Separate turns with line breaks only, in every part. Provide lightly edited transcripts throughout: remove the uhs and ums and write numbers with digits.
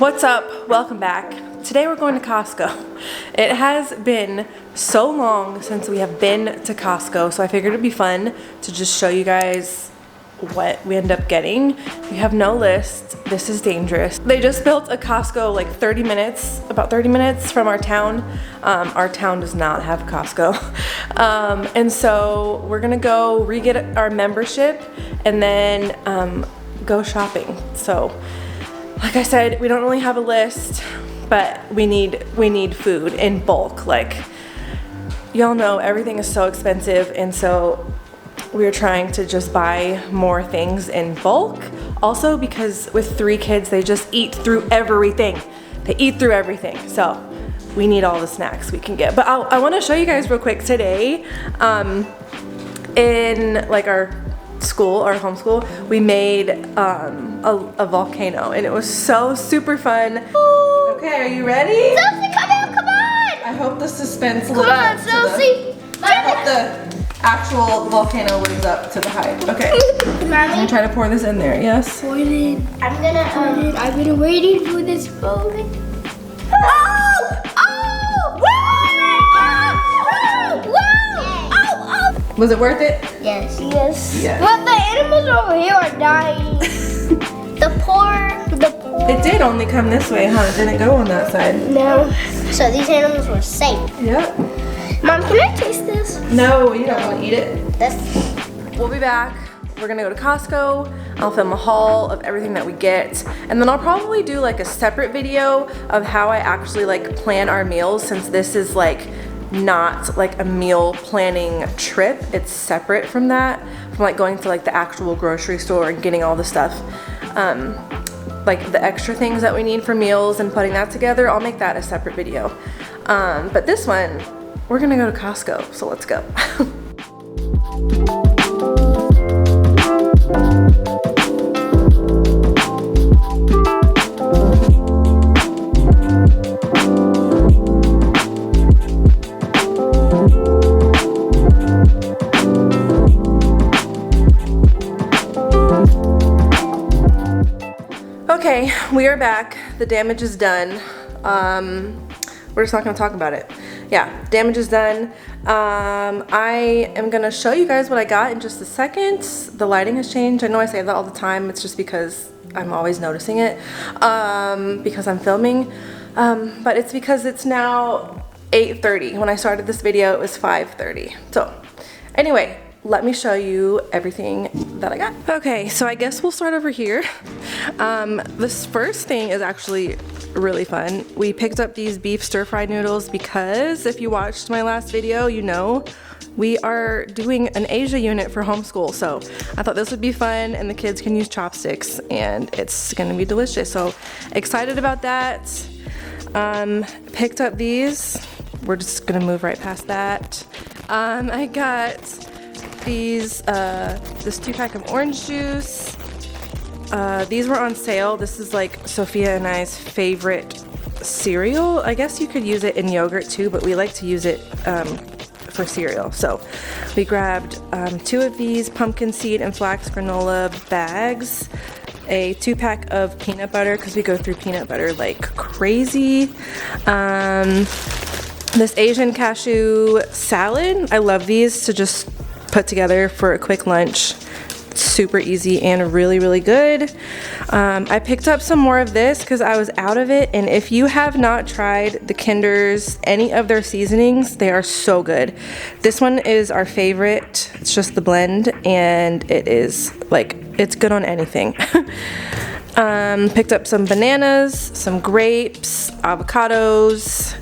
What's up? Welcome back. Today we're going to Costco. It has been so long since we have been to Costco, so I figured it'd be fun to just show you guys what we end up getting. We have no list. This is dangerous. They just built a Costco like about 30 minutes from our town. Our town does not have Costco. And so we're gonna go re-get our membership and then go shopping. So like I said, we don't really have a list, but we need food in bulk. Like, y'all know everything is so expensive, and so we're trying to just buy more things in bulk. Also because with 3 kids, they just eat through everything. They eat through everything. So we need all the snacks we can get. But I want to show you guys real quick today, in like our homeschool, we made a volcano, and it was so super fun. Okay, are you ready?
Sophie, come on!
I hope the suspense
Come on, Sophie!
I hope the actual volcano lives up to the hype. Okay. I'm gonna try to pour this in there. Yes.
Pour it in. I've been waiting for this moment.
Was it worth it?
Yes.
Yes.
But the animals over here are dying. The poor.
It did only come this way, huh? It didn't go on that side.
No. So these animals were safe.
Yep.
Mom, can I taste this?
No, you don't want to eat it.
This.
We'll be back. We're gonna go to Costco. I'll film a haul of everything that we get, and then I'll probably do like a separate video of how I actually like plan our meals, since this is like not like a meal planning trip. It's separate from that, from like going to like the actual grocery store and getting all the stuff, like the extra things that we need for meals and putting that together. I'll make that a separate video. But this one, we're gonna go to Costco, so let's go. Okay, we are back. The damage is done. We're just not gonna talk about it. Yeah, damage is done. I am gonna show you guys what I got in just a second. The lighting has changed. I know I say that all the time. It's just because I'm always noticing it, because I'm filming. But it's because it's now 8:30. When I started this video, it was 5:30. So anyway, let me show you everything that I got. Okay, so I guess we'll start over here. This first thing is actually really fun. We picked up these beef stir-fry noodles because if you watched my last video, you know we are doing an Asia unit for homeschool. So I thought this would be fun, and the kids can use chopsticks, and it's gonna be delicious. So excited about that. Picked up these. We're just gonna move right past that. I got these, this 2-pack of orange juice. These were on sale. This is like Sophia and I's favorite cereal. I guess you could use it in yogurt too, but we like to use it for cereal. So we grabbed 2 of these pumpkin seed and flax granola bags, a 2-pack of peanut butter because we go through peanut butter like crazy. This Asian cashew salad. I love these to just put together for a quick lunch. Super easy and really good. I picked up some more of this because I was out of it, and if you have not tried the Kinder's any of their seasonings, they are so good. This one is our favorite. It's just the blend, and it is like, it's good on anything. Picked up some bananas, some grapes, avocados,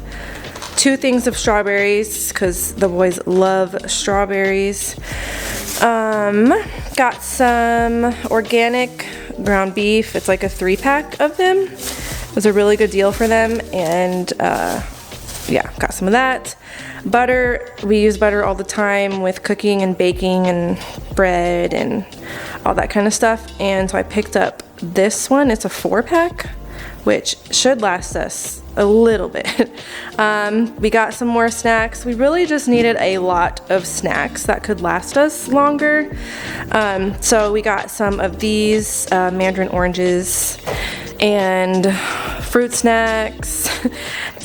2 things of strawberries because the boys love strawberries. Got some organic ground beef. It's like a 3-pack of them. It was a really good deal for them, and yeah, got some of that. Butter, we use butter all the time with cooking and baking and bread and all that kind of stuff, and so I picked up this one. It's a 4-pack, which should last us a little bit. We got some more snacks. We really just needed a lot of snacks that could last us longer. So we got some of these mandarin oranges and fruit snacks,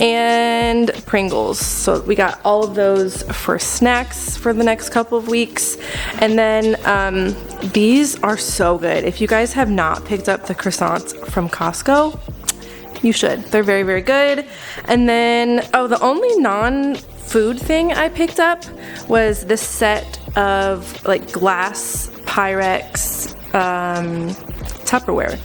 and Pringles. So we got all of those for snacks for the next couple of weeks. And then these are so good. If you guys have not picked up the croissants from Costco, you should. They're very, very good. And then, oh, the only non-food thing I picked up was this set of like glass Pyrex Tupperware.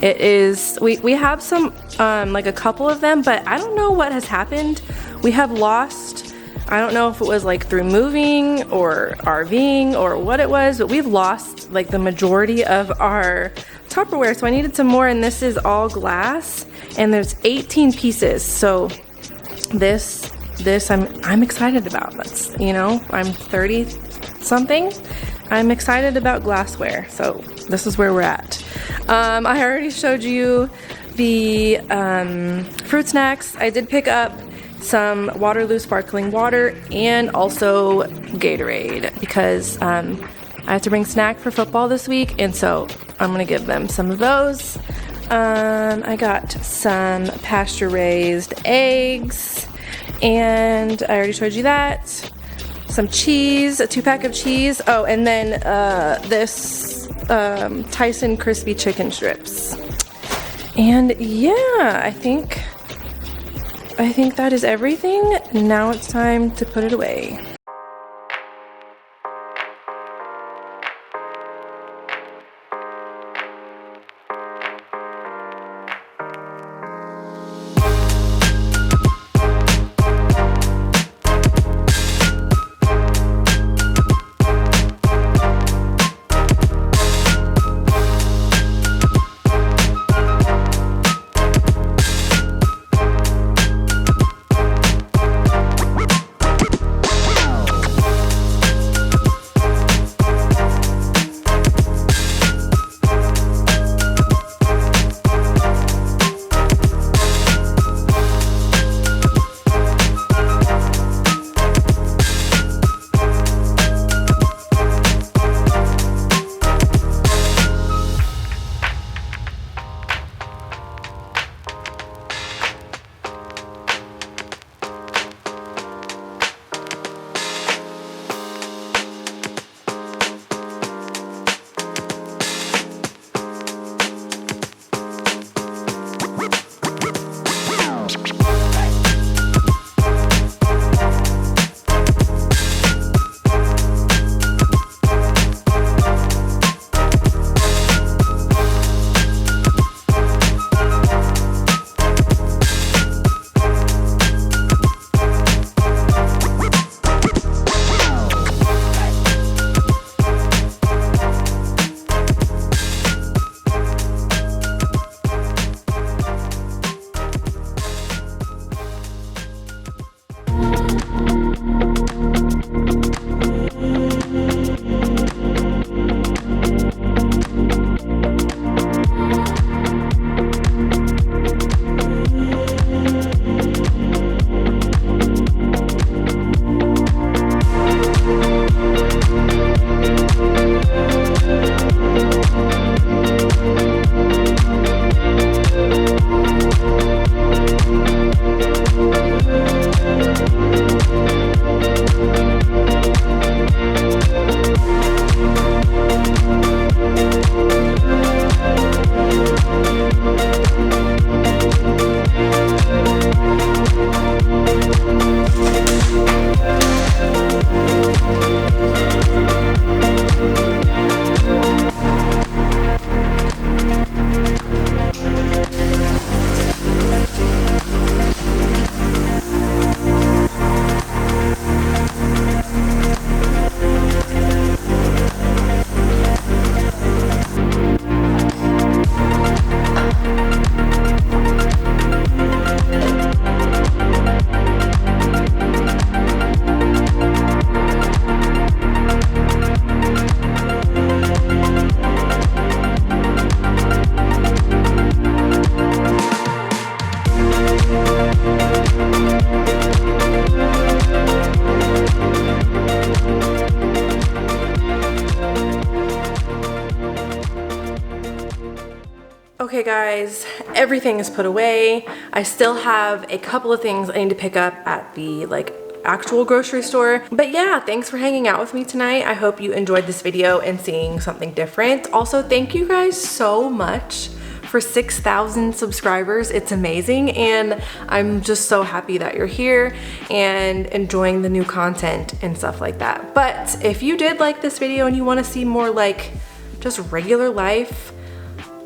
It is, we have some, like a couple of them, but I don't know what has happened. We have lost, I don't know if it was like through moving or RVing or what it was, but we've lost like the majority of our Tupperware. So I needed some more, and this is all glass, and there's 18 pieces. So this I'm excited about. That's, you know, I'm 30 something. I'm excited about glassware. So this is where we're at. I already showed you the fruit snacks. I did pick up some Waterloo sparkling water and also Gatorade because I have to bring snack for football this week, and so I'm gonna give them some of those. I got some pasture-raised eggs, and I already showed you that. Some cheese, a 2-pack of cheese. Oh, and then this Tyson crispy chicken strips. And yeah, I think that is everything. Now it's time to put it away. Okay guys, everything is put away. I still have a couple of things I need to pick up at the like actual grocery store. But yeah, thanks for hanging out with me tonight. I hope you enjoyed this video and seeing something different. Also, thank you guys so much for 6,000 subscribers. It's amazing, and I'm just so happy that you're here and enjoying the new content and stuff like that. But if you did like this video and you want to see more like just regular life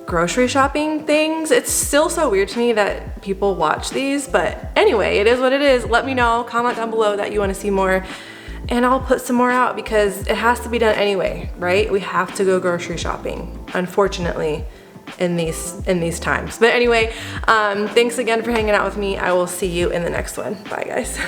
grocery shopping things, it's still so weird to me that people watch these, but anyway, it is what it is. Let me know, comment down below that you want to see more, and I'll put some more out because it has to be done anyway, right? We have to go grocery shopping, unfortunately, in these times. But anyway, thanks again for hanging out with me. I will see you in the next one. Bye guys.